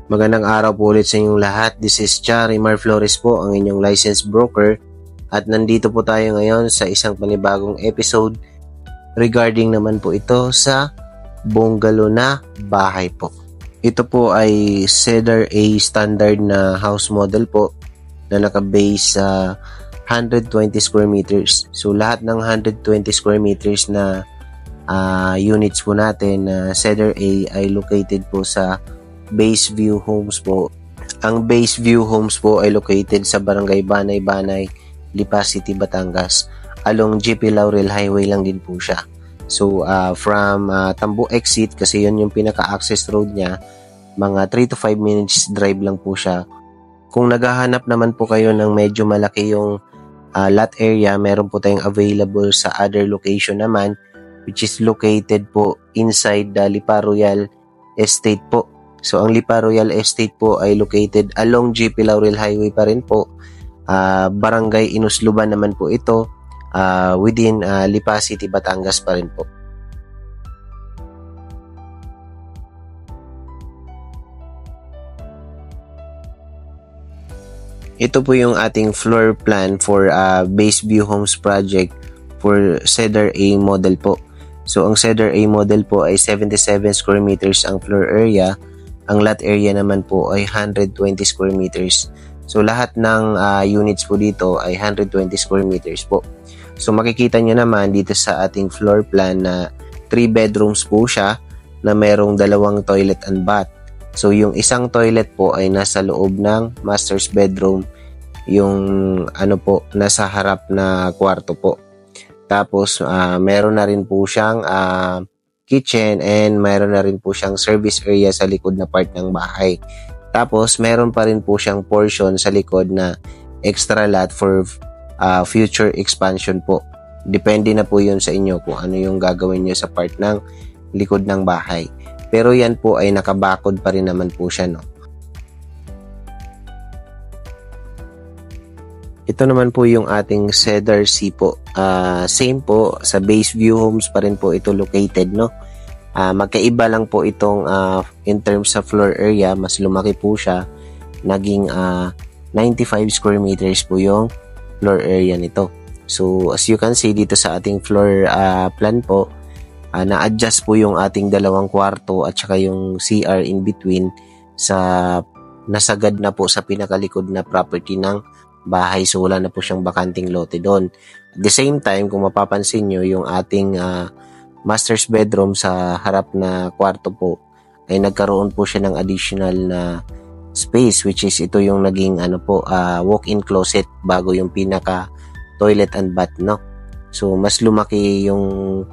Magandang araw po ulit sa inyong lahat. This is Charimar Flores po, ang inyong licensed broker. At nandito po tayo ngayon sa isang panibagong episode regarding naman po ito sa bungalow na bahay po. Ito po ay Cedar A standard na house model po na naka-base sa 120 square meters. So lahat ng 120 square meters na units po natin na Cedar A ay located po sa Base View Homes po. Ang Base View Homes po ay located sa Barangay Banay-Banay, Lipa City, Batangas. Along GP Laurel Highway lang din po siya. So from Tambo exit, kasi yun yung pinaka-access road niya, mga 3 to 5 minutes drive lang po siya. Kung naghahanap naman po kayo ng medyo malaki yung lot area, meron po tayong available sa other location naman, which is located po inside the Lipa Royal Estate po. So, ang Lipa Royal Estate po ay located along GP Laurel Highway pa rin po. Barangay Inusluban naman po ito, within Lipa City, Batangas pa rin po. Ito po yung ating floor plan for Base View Homes project for Cedar A model po. So, ang Cedar A model po ay 77 square meters ang floor area. Ang lot area naman po ay 120 square meters. So, lahat ng units po dito ay 120 square meters po. So, makikita nyo naman dito sa ating floor plan na 3 bedrooms po siya na merong 2 toilet and bath. So, yung isang toilet po ay nasa loob ng master's bedroom. Yung nasa harap na kwarto po. Tapos, meron na rin po siyang kitchen and mayroon na rin po siyang service area sa likod na part ng bahay. Tapos, meron pa rin po siyang portion sa likod na extra lot for future expansion po. Depende na po yun sa inyo kung ano yung gagawin nyo sa part ng likod ng bahay. Pero yan po ay nakabakod pa rin naman po siya, no? Ito naman po yung ating Cedar C po. Same po, sa Base View Homes pa rin po ito located, no? Magkaiba lang po itong in terms sa floor area, mas lumaki po siya. Naging 95 square meters po yung floor area nito. So, as you can see dito sa ating floor plan po, na-adjust po yung ating 2 kwarto at saka yung CR in between sa nasagad na po sa pinakalikod na property ng bahay. So, wala na po siyang bakanting lote doon. At the same time, kung mapapansin nyo, yung ating master's bedroom sa harap na kwarto po, ay nagkaroon po siya ng additional na space, which is ito yung naging walk-in closet bago yung pinaka toilet and bath, no? So, mas lumaki yung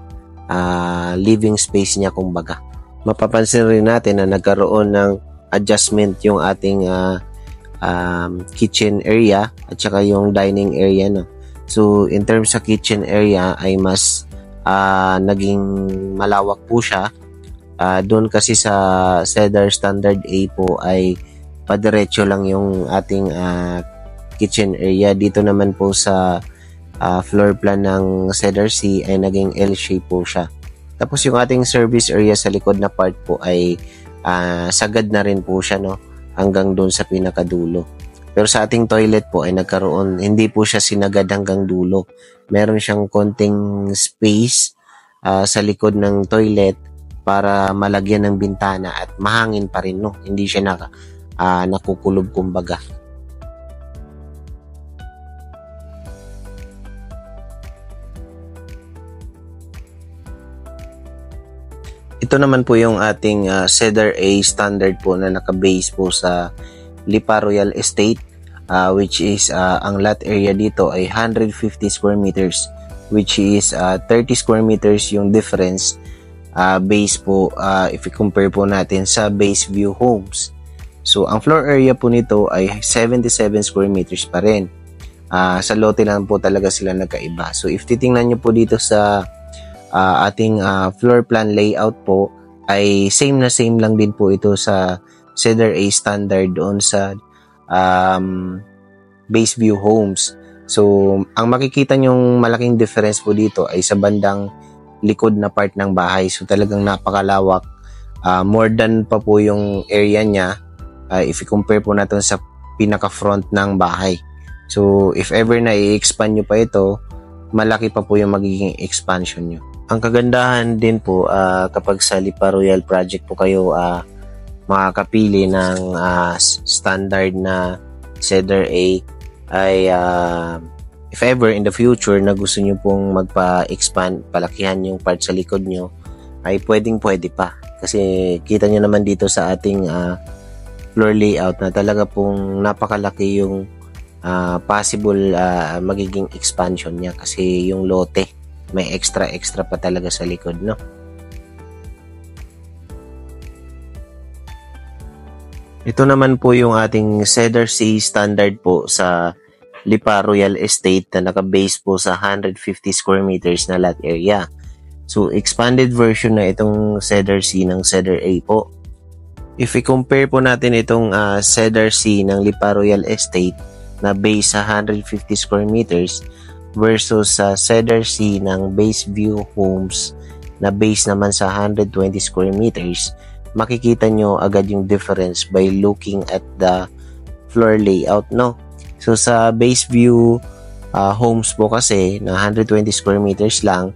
living space niya, kumbaga. Mapapansin rin natin na nagkaroon ng adjustment yung ating kitchen area at saka yung dining area, no? So, in terms sa kitchen area ay mas naging malawak po siya. Doon kasi sa Cedar Standard A po ay padiretso lang yung ating kitchen area. Dito naman po sa floor plan ng Cedar C ay naging L-shape po siya. Tapos yung ating service area sa likod na part po ay sagad na rin po siya, no? Hanggang doon sa pinakadulo. Pero sa ating toilet po ay nagkaroon, hindi po siya sinagad hanggang dulo. Meron siyang konting space sa likod ng toilet para malagyan ng bintana at mahangin pa rin, no? Hindi siya nakukulob, kumbaga. Ito naman po yung ating Cedar A standard po na naka-base po sa Lipa Royal Estate, which is ang lot area dito ay 150 square meters, which is 30 square meters yung difference base po if i-compare po natin sa Base View Homes. So, ang floor area po nito ay 77 square meters pa rin. Sa lote lang po talaga sila nagkaiba. So, if titingnan nyo po dito sa ating floor plan layout po, ay same na same lang din po ito sa Cedar A standard doon sa Base View Homes. So, ang makikita nyong malaking difference po dito ay sa bandang likod na part ng bahay. So, talagang napakalawak. More than pa po yung area niya if i-compare po natin sa pinaka-front ng bahay. So, if ever na i-expand nyo pa ito, malaki pa po yung magiging expansion nyo. Ang kagandahan din po, kapag sa Lipa Royal Project po kayo makakapili ng standard na Cedar A, ay if ever in the future na gusto nyo pong magpa-expand, palakihan yung part sa likod nyo, ay pwede pa. Kasi kita nyo naman dito sa ating floor layout na talaga pong napakalaki yung possible magiging expansion niya, kasi yung lote may extra pa talaga sa likod, no? Ito naman po yung ating Cedar C standard po sa Lipa Royal Estate na naka-base po sa 150 square meters na lot area. So, expanded version na itong Cedar C ng Cedar A po. If i-compare po natin itong Cedar C ng Lipa Royal Estate na base sa 150 square meters versus sa Cedar C ng Base View Homes na base naman sa 120 square meters, makikita nyo agad yung difference by looking at the floor layout, no? So, sa Base View Homes po kasi na 120 square meters lang,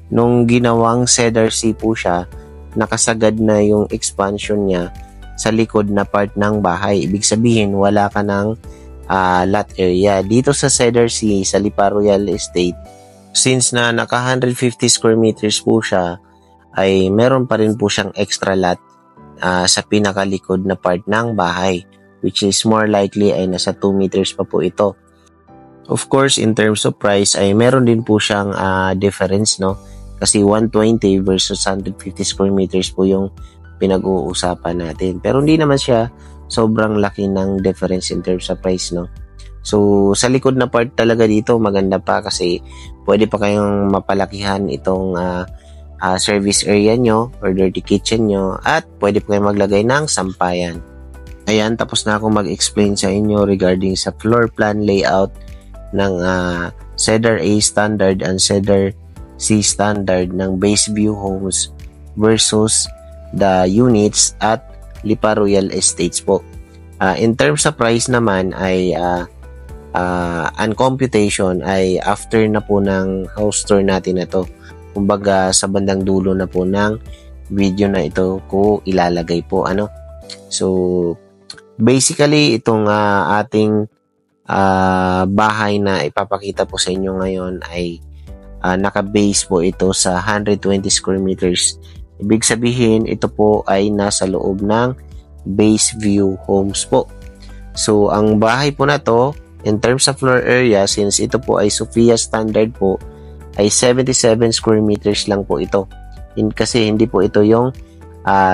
nung ginawang Cedar C po siya, nakasagad na yung expansion niya sa likod na part ng bahay. Ibig sabihin, wala ka ng lot area. Dito sa Cedar C, sa Lipa Royal Estate, since na naka 150 square meters po siya, ay meron pa rin po siyang extra lot sa pinakalikod na part ng bahay, which is more likely ay nasa 2 meters pa po ito. Of course, in terms of price, ay meron din po siyang difference, no? Kasi 120 versus 150 square meters po yung pinag-uusapan natin. Pero hindi naman siya sobrang laki ng difference in terms of price, no? So, sa likod na part talaga dito, maganda pa kasi pwede pa kayong mapalakihan itong service area nyo or dirty kitchen nyo, at pwede pa kayong maglagay ng sampayan. Ayan, tapos na akong mag-explain sa inyo regarding sa floor plan layout ng Cedar A standard and Cedar C standard ng Base View Homes versus the units at Lipa Royal Estates po. In terms of price naman ay ang computation ay after na po ng house tour natin na to. Kumbaga sa bandang dulo na po ng video na ito ko ilalagay po, ano. So basically itong ating bahay na ipapakita po sa inyo ngayon ay naka-base po ito sa 120 square meters. Ibig sabihin, ito po ay nasa loob ng Base View Homes po. So, ang bahay po na to, in terms of floor area, since ito po ay Sophia standard po, ay 77 square meters lang po ito. Kasi hindi po ito yung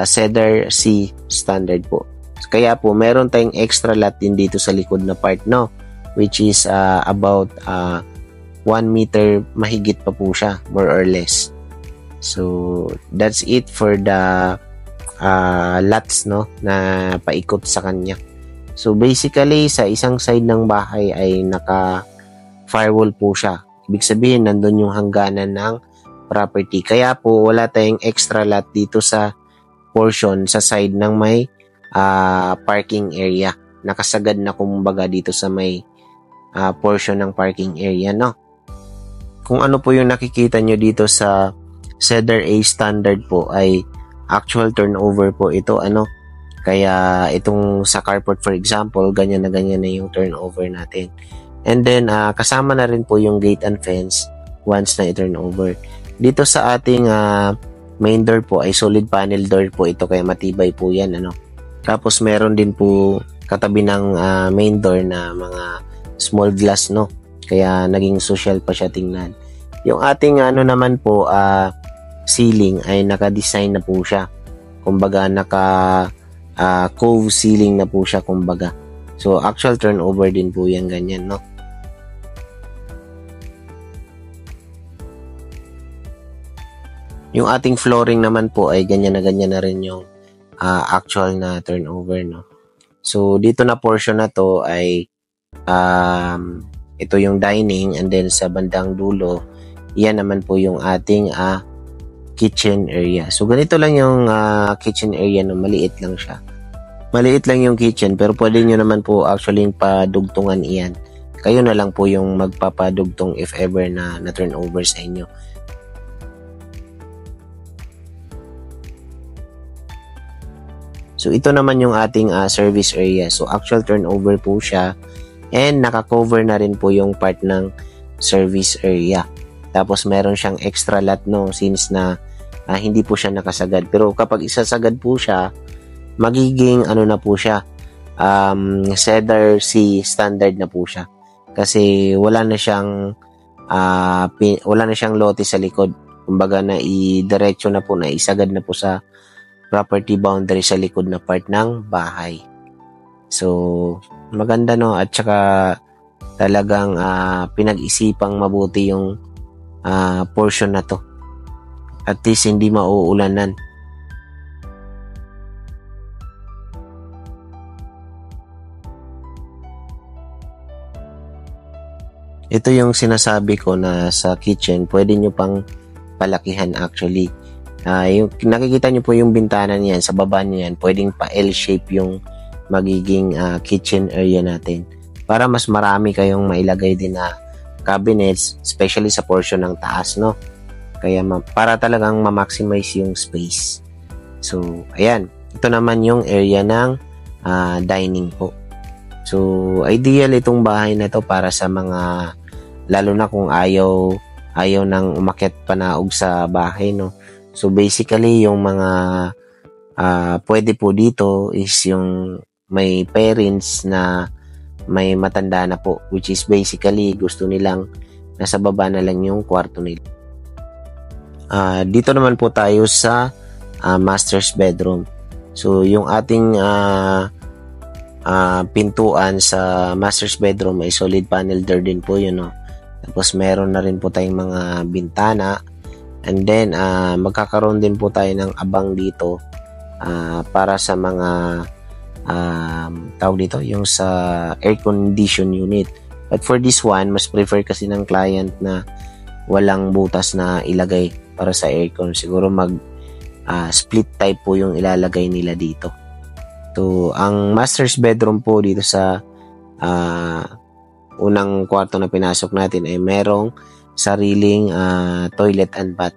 Cedar C standard po. Kaya po, meron tayong extra lot din dito sa likod na part, no? Which is about 1 meter mahigit pa po siya, more or less. So, that's it for the lots, no, na paikot sa kanya. So, basically, sa isang side ng bahay ay naka-firewall po siya. Ibig sabihin, nandun yung hangganan ng property. Kaya po, wala tayong extra lot dito sa portion, sa side ng may parking area. Nakasagad na kumbaga dito sa may portion ng parking area, no? Kung ano po yung nakikita nyo dito sa Cedar A standard po ay actual turnover po ito, ano. Kaya itong sa carport for example, ganyan na yung turnover natin. And then kasama na rin po yung gate and fence once na i-turnover. Dito sa ating main door po ay solid panel door po ito, kaya matibay po yan, ano. Tapos meron din po katabi ng main door na mga small glass, no. Kaya naging social pa siya tingnan. Yung ating naman po ceiling ay naka-design na po siya. Kumbaga cove ceiling na po siya, kumbaga. So actual turnover din po yan, ganyan, no. Yung ating flooring naman po ay ganyan na rin yung actual na turnover, no. So dito na portion na to ay ito yung dining, and then sa bandang dulo, yan naman po yung ating kitchen area. So ganito lang yung kitchen area, no, maliit lang siya. Maliit lang yung kitchen pero pwede nyo naman po actually padugtungan iyan. Kayo na lang po yung magpapadugtong if ever na turnover sa inyo. So ito naman yung ating service area. So actual turnover po siya and naka-cover na rin po yung part ng service area. Tapos meron siyang extra lot no since na hindi po siya nakasagad. Pero kapag isasagad po siya, magiging ano na po siya, Cedar C standard na po siya. Kasi wala na siyang lote sa likod. Kumbaga na i-diretso na po, na isagad na po sa property boundary sa likod na part ng bahay. So, maganda no, at saka talagang pinag-isipang mabuti yung portion na to. At least hindi mauulanan. Ito yung sinasabi ko na sa kitchen, pwede nyo pang palakihan actually. Yung nakikita nyo po yung bintana niyan, sa baba niyan, pwedeng pa L-shape yung magiging kitchen area natin. Para mas marami kayong mailagay din na cabinets, especially sa portion ng taas, no? Kaya para talagang ma-maximize yung space. So, ayan. Ito naman yung area ng dining po. So, ideal itong bahay na to para sa mga, lalo na kung ayaw nang umakyat panaog sa bahay, no? So, basically, yung mga pwede po dito is yung may parents na may matanda na po, which is basically gusto nilang nasa baba na lang yung kwarto nila. Dito naman po tayo sa master's bedroom. So, yung ating pintuan sa master's bedroom ay solid panel door din po yun, no? Tapos meron na rin po tayong mga bintana, and then magkakaroon din po tayo ng abang dito para sa mga tawag dito, yung sa air condition unit. But for this one, mas prefer kasi ng client na walang butas na ilagay para sa aircon. Siguro split type po yung ilalagay nila dito. So, ang master's bedroom po dito sa unang kwarto na pinasok natin ay merong sariling toilet and bath.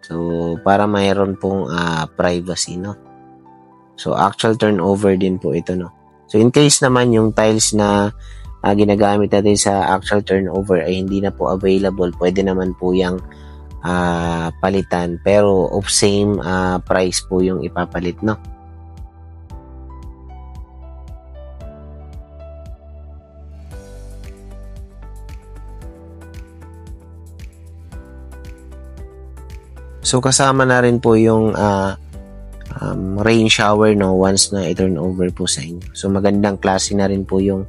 So, para mayroon pong privacy, no? So, actual turnover din po ito, no? So, in case naman yung tiles na ginagamit natin sa actual turnover ay hindi na po available, pwede naman po yung palitan. Pero, of same price po yung ipapalit, no? So, kasama na rin po yung rain shower, no, once na i-turn over po sa inyo. So, magandang klase na rin po yung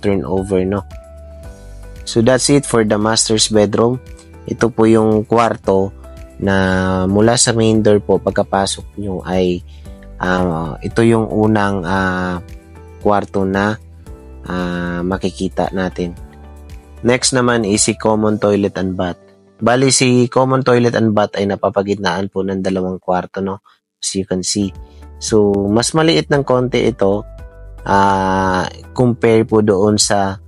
turnover, no. So, that's it for the master's bedroom. Ito po yung kwarto na mula sa main door po, pagkapasok nyo ay ito yung unang kwarto na makikita natin. Next naman is si common toilet and bath. Bali, si common toilet and bath ay napapagitnaan po ng dalawang kwarto, no? As you can see. So, mas maliit ng konti ito compare po doon sa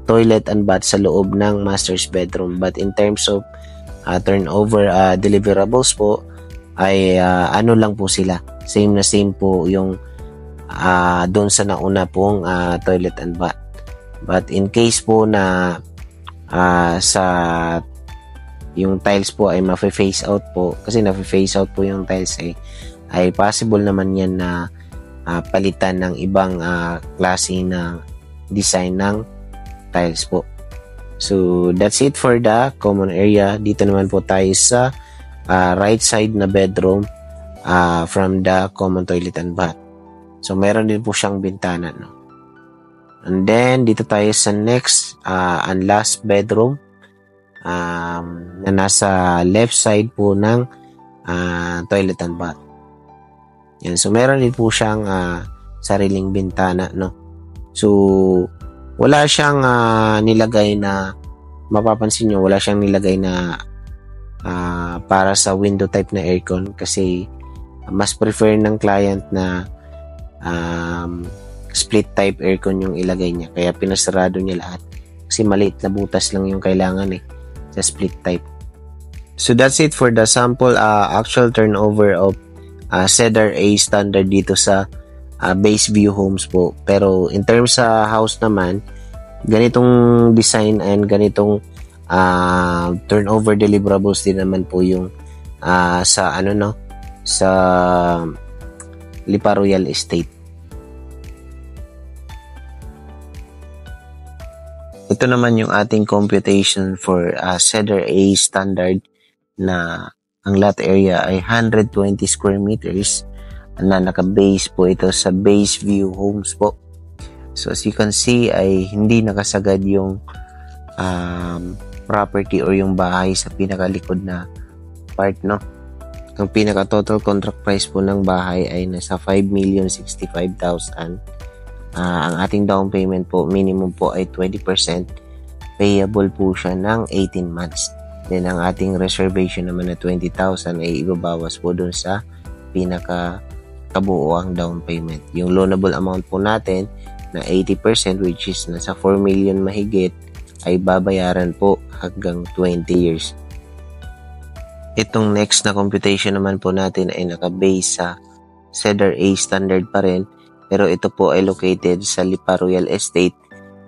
toilet and bath sa loob ng master's bedroom. But in terms of turnover deliverables po, ay ano lang po sila. Same na same po yung doon sa nauna pong toilet and bath. But in case po na sa yung tiles po ay ma-face out po, kasi na-face out po yung tiles ay possible naman yan na palitan ng ibang klase ng design ng tiles po. So, that's it for the common area. Dito naman po tayo sa right side na bedroom from the common toilet and bath. So, meron din po siyang bintana, no? And then, dito tayo sa next and last bedroom na nasa left side po ng toilet and bath. Yan. So, meron din po siyang sariling bintana, no? So, wala siyang nilagay na, mapapansin nyo, wala siyang nilagay na para sa window type na aircon kasi mas prefer ng client na split type aircon yung ilagay niya. Kaya pinasarado niya lahat. Kasi maliit na butas lang yung kailangan sa split type. So that's it for the sample actual turnover of Cedar A standard dito sa base view homes po. Pero in terms sa house naman, ganitong design and ganitong turnover deliverables din naman po yung sa sa Lipa Royal Estate. Ito naman yung ating computation for Cedar A standard na ang lot area ay 120 square meters na naka-base po ito sa base view homes po. So as you can see ay hindi nakasagad yung property or yung bahay sa pinakalikod na part, no? Ang pinaka total contract price po ng bahay ay nasa 5,065,000. Ang ating down payment po minimum po ay 20%, payable po siya ng 18 months. Then ang ating reservation naman na 20,000 ay ibabawas po dun sa pinaka kabuuang down payment. Yung loanable amount po natin na 80%, which is nasa 4 million mahigit, ay babayaran po hanggang 20 years. Itong next na computation naman po natin ay naka-base sa Cedar A standard pa rin, pero ito po ay located sa Lipa Royal Estate,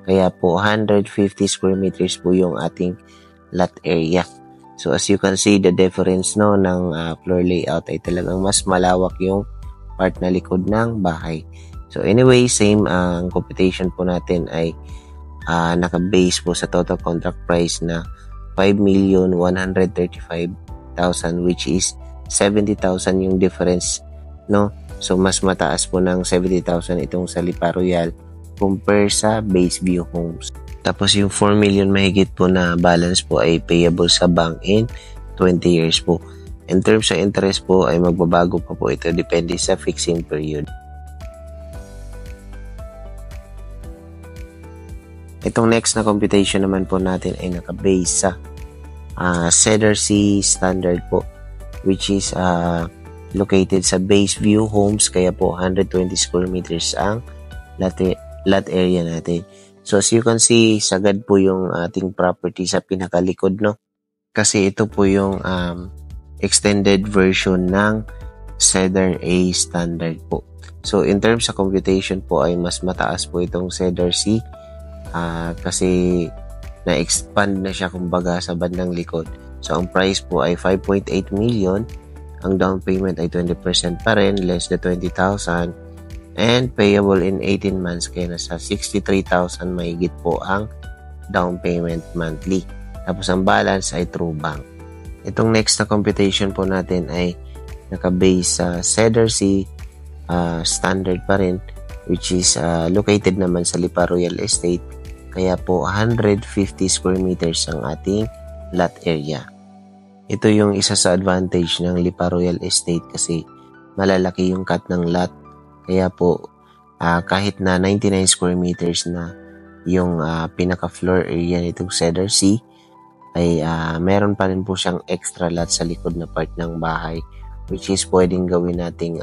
kaya po 150 square meters po yung ating lot area. So as you can see, the difference ng floor layout ay talagang mas malawak yung part na likod ng bahay. So anyway, same ang computation po natin ay naka-base po sa total contract price na 5,135,000, which is 70,000 yung difference, no? So mas mataas po ng 70,000 itong sa Lipa Royal compare sa base view homes. Tapos yung 4 million mahigit po na balance po ay payable sa bank in 20 years po. In terms sa interest po ay magbabago pa po ito depende sa fixing period. Itong next na computation naman po natin ay naka-base sa Cedar C standard po, which is located sa base view homes, kaya po 120 square meters ang lot area natin. So as you can see, sagad po yung ating property sa pinakalikod, no? Kasi ito po yung extended version ng Cedar A standard po. So in terms sa computation po ay mas mataas po itong Cedar C kasi na-expand na siya kumbaga sa bandang likod. So ang price po ay 5.8 million. Ang down payment ay 20% pa rin, less than 20,000. And payable in 18 months, kaya nasa 63,000 mahigit po ang down payment monthly. Tapos ang balance ay through bank. Itong next na computation po natin ay naka-base sa Cedar C standard pa rin, which is located naman sa Lipa Royal Estate, kaya po 150 square meters ang ating lot area. Ito yung isa sa advantage ng Lipa Royal Estate kasi malalaki yung cut ng lot. Kaya po, kahit na 99 square meters na yung pinaka-floor area nitong Cedar C, ay meron pa rin po siyang extra lot sa likod na part ng bahay, which is pwedeng gawin nating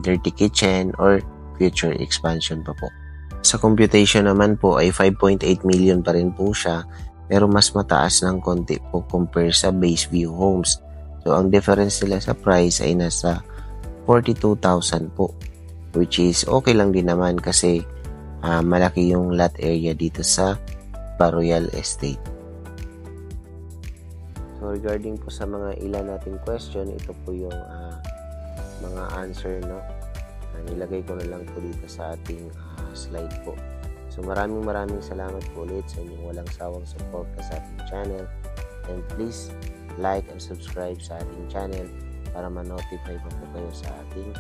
dirty kitchen or future expansion pa po. Sa computation naman po ay 5.8 million pa rin po siya, pero mas mataas ng konti po compare sa base view homes. So, ang difference nila sa price ay nasa 42,000 po, which is okay lang din naman kasi malaki yung lot area dito sa Royal Estate. So regarding po sa mga ilan nating question, ito po yung mga answer, no? Nilagay ko na lang po dito sa ating slide po. So maraming salamat po ulit sa inyong walang sawang support sa ating channel, and please like and subscribe sa ating channel para ma-notify pa po kayo sa ating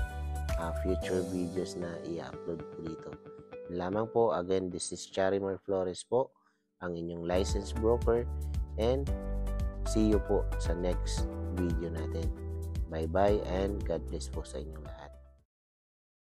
future videos na i-upload po dito. Lamang po, again, this is Charimar Flores po, ang inyong licensed broker, and see you po sa next video natin. Bye-bye and God bless po sa inyong lahat.